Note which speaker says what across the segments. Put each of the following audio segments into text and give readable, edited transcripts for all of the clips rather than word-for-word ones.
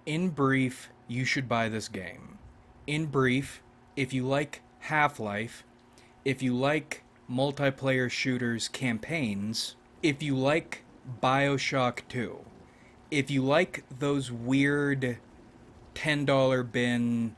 Speaker 1: In brief, you should buy this game. In brief, if you like Half-Life, if you like multiplayer shooters campaigns, if you like BioShock 2, if you like those weird $10 bin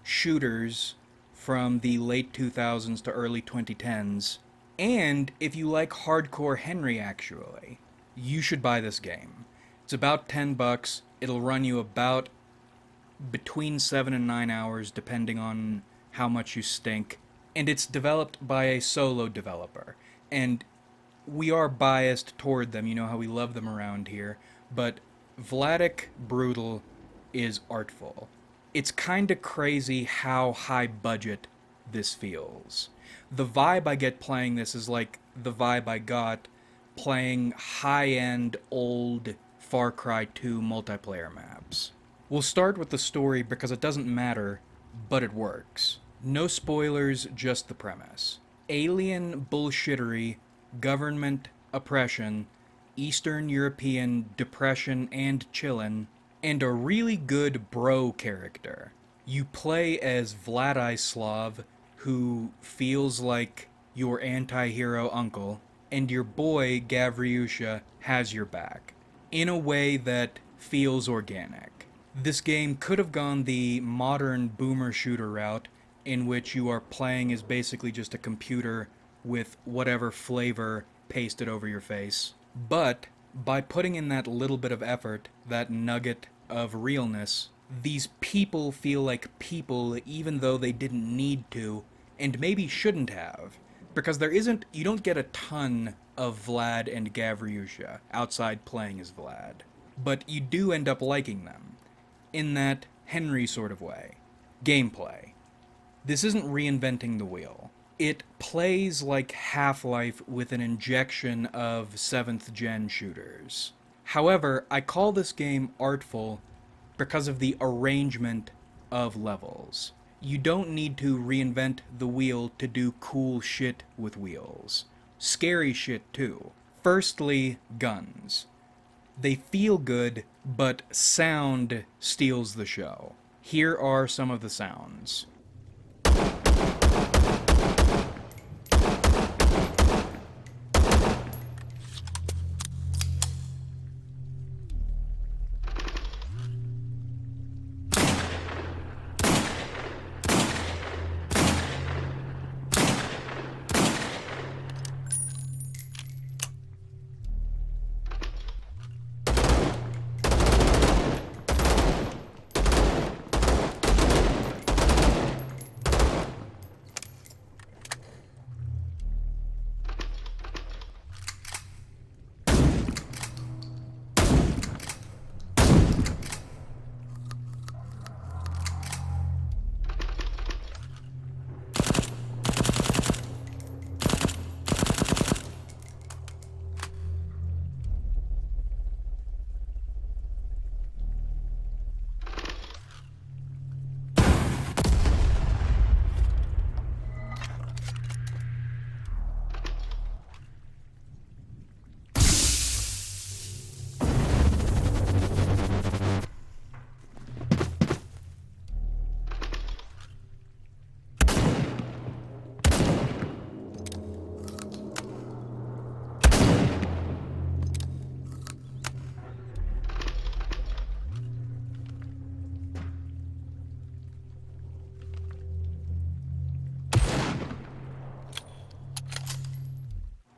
Speaker 1: shooters from the late 2000s to early 2010s, and if you like hardcore Henry actually, you should buy this game. It's about $10. It'll run you about between 7 and 9 hours depending on how much you stink. And it's developed by a solo developer. And we are biased toward them, you know how we love them around here, but VLADiK Brutal is artful. It's kinda crazy how high budget this feels. The vibe I get playing this is like the vibe I got playing high-end old Far Cry 2 multiplayer maps. We'll start with the story because it doesn't matter, but it works. No spoilers, just the premise. Alien bullshittery, government oppression, Eastern European depression and chillin', and a really good bro character. You play as Vladislav, who feels like your anti-hero uncle, and your boy Gavriusha has your back, in a way that feels organic. This game could have gone the modern boomer shooter route, in which you are playing as basically just a computer with whatever flavor pasted over your face. But by putting in that little bit of effort, that nugget of realness, these people feel like people even though they didn't need to, and maybe shouldn't have. Because you don't get a ton of Vlad and Gavriusha outside playing as Vlad. But you do end up liking them, in that Henry sort of way. Gameplay. This isn't reinventing the wheel. It plays like Half-Life with an injection of 7th gen shooters. However, I call this game artful because of the arrangement of levels. You don't need to reinvent the wheel to do cool shit with wheels. Scary shit too. Firstly, guns. They feel good, but sound steals the show. Here are some of the sounds.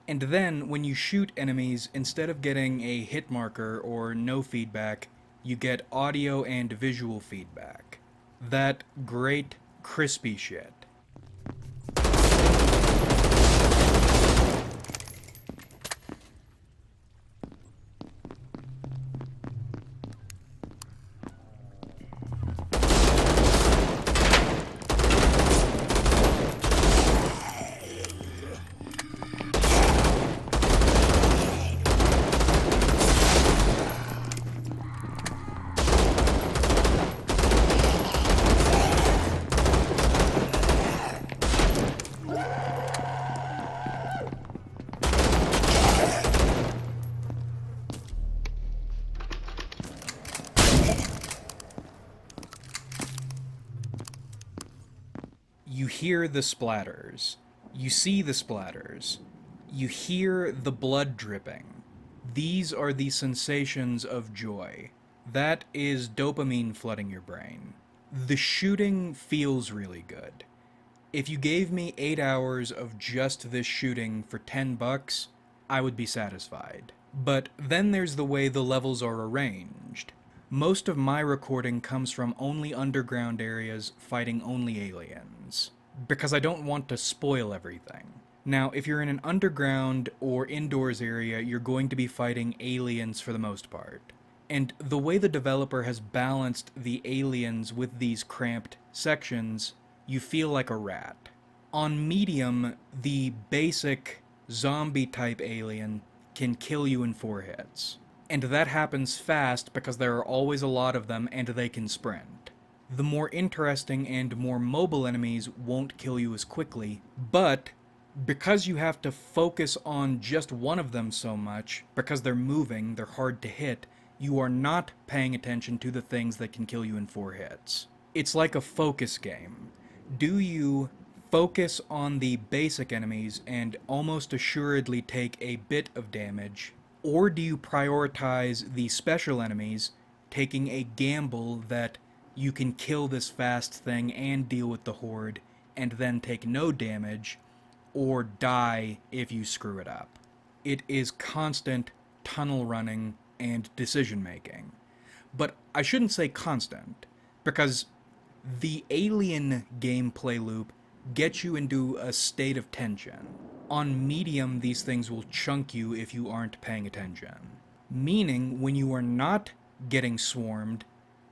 Speaker 1: And then, when you shoot enemies, instead of getting a hit marker or no feedback, you get audio and visual feedback. That great, crispy shit. You hear the splatters. You see the splatters. You hear the blood dripping. These are the sensations of joy. That is dopamine flooding your brain. The shooting feels really good. If you gave me 8 hours of just this shooting for $10, I would be satisfied. But then there's the way the levels are arranged. Most of my recording comes from only underground areas fighting only aliens, because I don't want to spoil everything. Now, if you're in an underground or indoors area, you're going to be fighting aliens for the most part. And the way the developer has balanced the aliens with these cramped sections, you feel like a rat. On medium, the basic zombie type alien can kill you in 4 hits. And that happens fast because there are always a lot of them and they can sprint. The more interesting and more mobile enemies won't kill you as quickly, but because you have to focus on just one of them so much, because they're moving, they're hard to hit, you are not paying attention to the things that can kill you in 4 hits. It's like a focus game. Do you focus on the basic enemies and almost assuredly take a bit of damage, or do you prioritize the special enemies, taking a gamble that you can kill this fast thing and deal with the horde, and then take no damage, or die if you screw it up? It is constant tunnel running and decision making. But I shouldn't say constant, because the alien gameplay loop gets you into a state of tension. On medium, these things will chunk you if you aren't paying attention. Meaning, when you are not getting swarmed,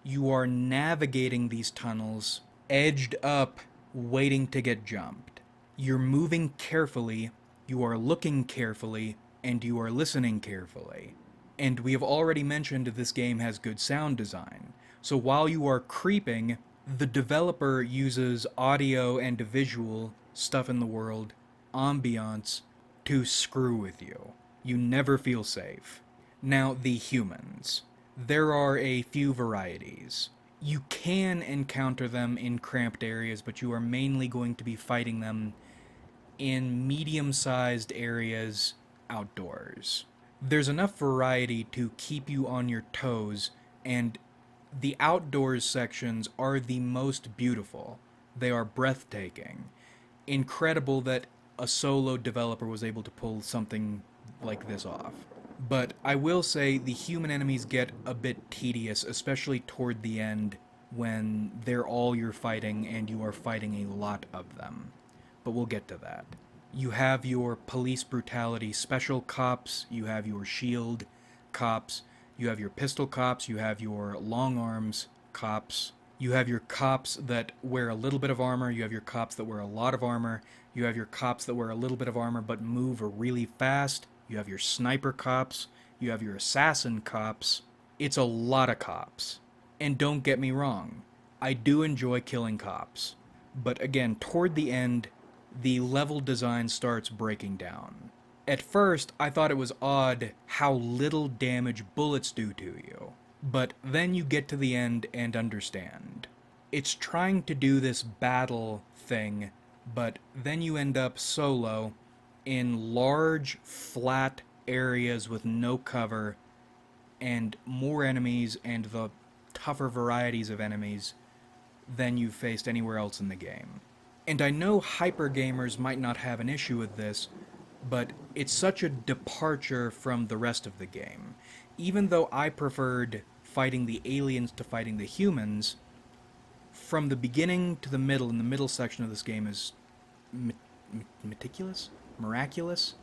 Speaker 1: you are navigating these tunnels, edged up, waiting to get jumped. You're moving carefully, you are looking carefully, and you are listening carefully. And we have already mentioned this game has good sound design. So while you are creeping, the developer uses audio and visual stuff in the world, ambiance, to screw with you. You never feel safe. Now, the humans. There are a few varieties. You can encounter them in cramped areas, but you are mainly going to be fighting them in medium-sized areas outdoors. There's enough variety to keep you on your toes, and the outdoors sections are the most beautiful. They are breathtaking. Incredible that a solo developer was able to pull something like this off. But I will say the human enemies get a bit tedious, especially toward the end when they're all you're fighting and you are fighting a lot of them. But we'll get to that. You have your police brutality special cops, you have your shield cops, you have your pistol cops, you have your long arms cops, you have your cops that wear a little bit of armor, you have your cops that wear a lot of armor, you have your cops that wear a little bit of armor but move really fast, you have your sniper cops, you have your assassin cops. It's a lot of cops. And don't get me wrong, I do enjoy killing cops. But again, toward the end, the level design starts breaking down. At first, I thought it was odd how little damage bullets do to you. But then you get to the end and understand. It's trying to do this battle thing, but then you end up solo in large, flat areas with no cover, and more enemies and the tougher varieties of enemies than you've faced anywhere else in the game. And I know hyper gamers might not have an issue with this, but it's such a departure from the rest of the game. Even though I preferred fighting the aliens to fighting the humans, from the beginning to the middle, and the middle section of this game is meticulous? Miraculous?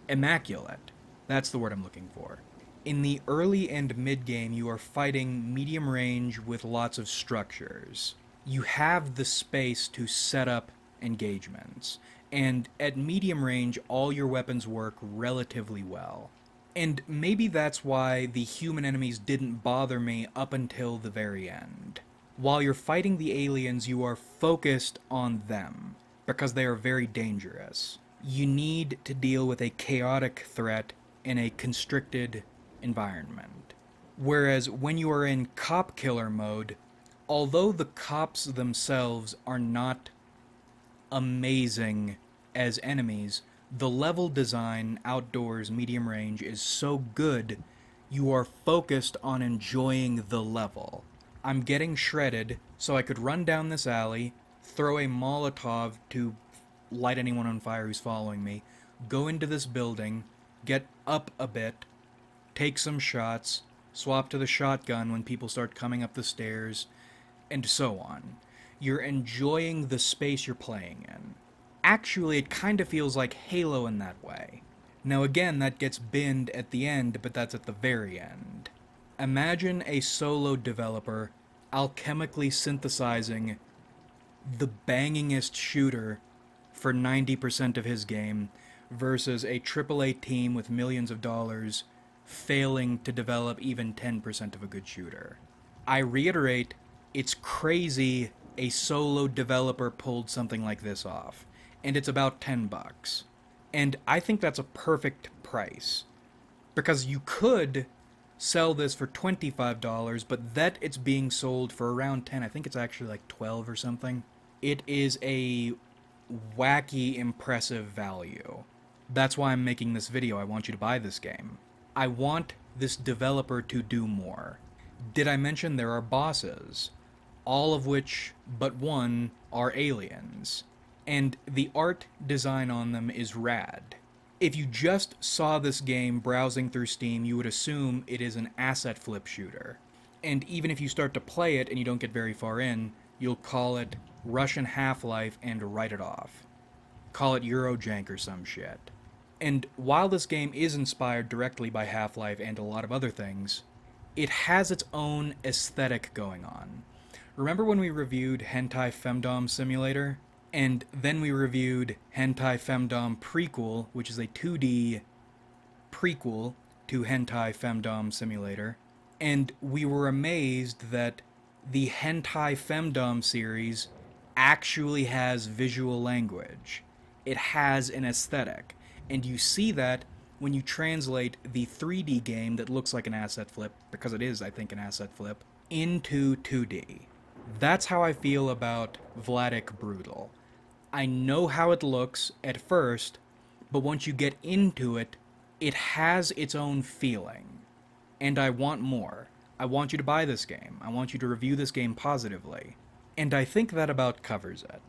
Speaker 1: Immaculate. That's the word I'm looking for. In the early and mid-game, you are fighting medium range with lots of structures. You have the space to set up engagements, and at medium range, all your weapons work relatively well. And maybe that's why the human enemies didn't bother me up until the very end. While you're fighting the aliens, you are focused on them, because they are very dangerous. You need to deal with a chaotic threat in a constricted environment. Whereas when you are in cop killer mode, although the cops themselves are not amazing as enemies. The level design, outdoors, medium range, is so good, you are focused on enjoying the level. I'm getting shredded, so I could run down this alley, throw a Molotov to light anyone on fire who's following me, go into this building, get up a bit, take some shots, swap to the shotgun when people start coming up the stairs, and so on. You're enjoying the space you're playing in. Actually, it kind of feels like Halo in that way. Now again, that gets binned at the end, but that's at the very end. Imagine a solo developer alchemically synthesizing the bangingest shooter for 90% of his game versus a AAA team with millions of dollars failing to develop even 10% of a good shooter. I reiterate, it's crazy a solo developer pulled something like this off, and it's about $10. And I think that's a perfect price, because you could sell this for $25, but that it's being sold for around 10. I think it's actually like 12 or something. It is a wacky, impressive value. That's why I'm making this video. I want you to buy this game. I want this developer to do more. Did I mention there are bosses? All of which, but one, are aliens. And the art design on them is rad. If you just saw this game browsing through Steam, you would assume it is an asset flip shooter. And even if you start to play it and you don't get very far in, you'll call it Russian Half-Life and write it off. Call it Eurojank or some shit. And while this game is inspired directly by Half-Life and a lot of other things, it has its own aesthetic going on. Remember when we reviewed Hentai Femdom Simulator? And then we reviewed Hentai Femdom Prequel, which is a 2D prequel to Hentai Femdom Simulator. And we were amazed that the Hentai Femdom series actually has visual language. It has an aesthetic. And you see that when you translate the 3D game that looks like an asset flip, because it is, I think, an asset flip, into 2D. That's how I feel about VLADiK Brutal. I know how it looks at first, but once you get into it, it has its own feeling. And I want more. I want you to buy this game. I want you to review this game positively. And I think that about covers it.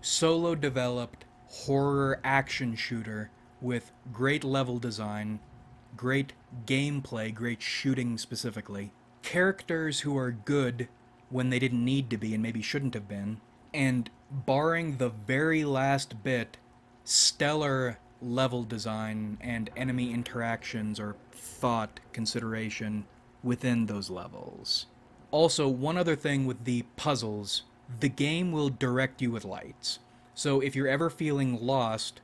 Speaker 1: Solo developed horror action shooter with great level design, great gameplay, great shooting specifically, characters who are good when they didn't need to be and maybe shouldn't have been, and barring the very last bit, stellar level design and enemy interactions or thought consideration within those levels. Also, one other thing with the puzzles, the game will direct you with lights. So if you're ever feeling lost,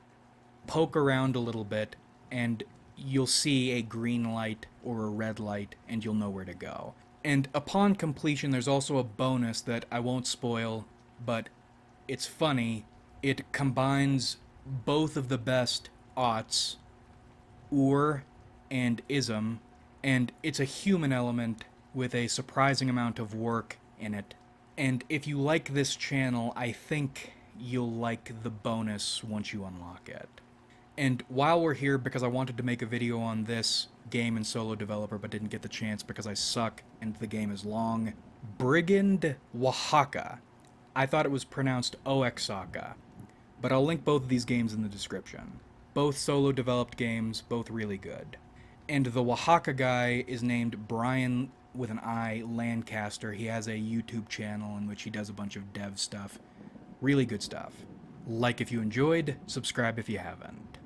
Speaker 1: poke around a little bit and you'll see a green light or a red light and you'll know where to go. And upon completion, there's also a bonus that I won't spoil, but it's funny. It combines both of the best aughts, Ur and Ism, and it's a human element with a surprising amount of work in it. And if you like this channel, I think you'll like the bonus once you unlock it. And while we're here, because I wanted to make a video on this game and solo developer but didn't get the chance because I suck and the game is long, Brigand Oaxaca. I thought it was pronounced Oaxaca, but I'll link both of these games in the description. Both solo developed games, both really good. And the Oaxaca guy is named Brian with an I Lancaster. He has a YouTube channel in which he does a bunch of dev stuff. Really good stuff. Like if you enjoyed, subscribe if you haven't.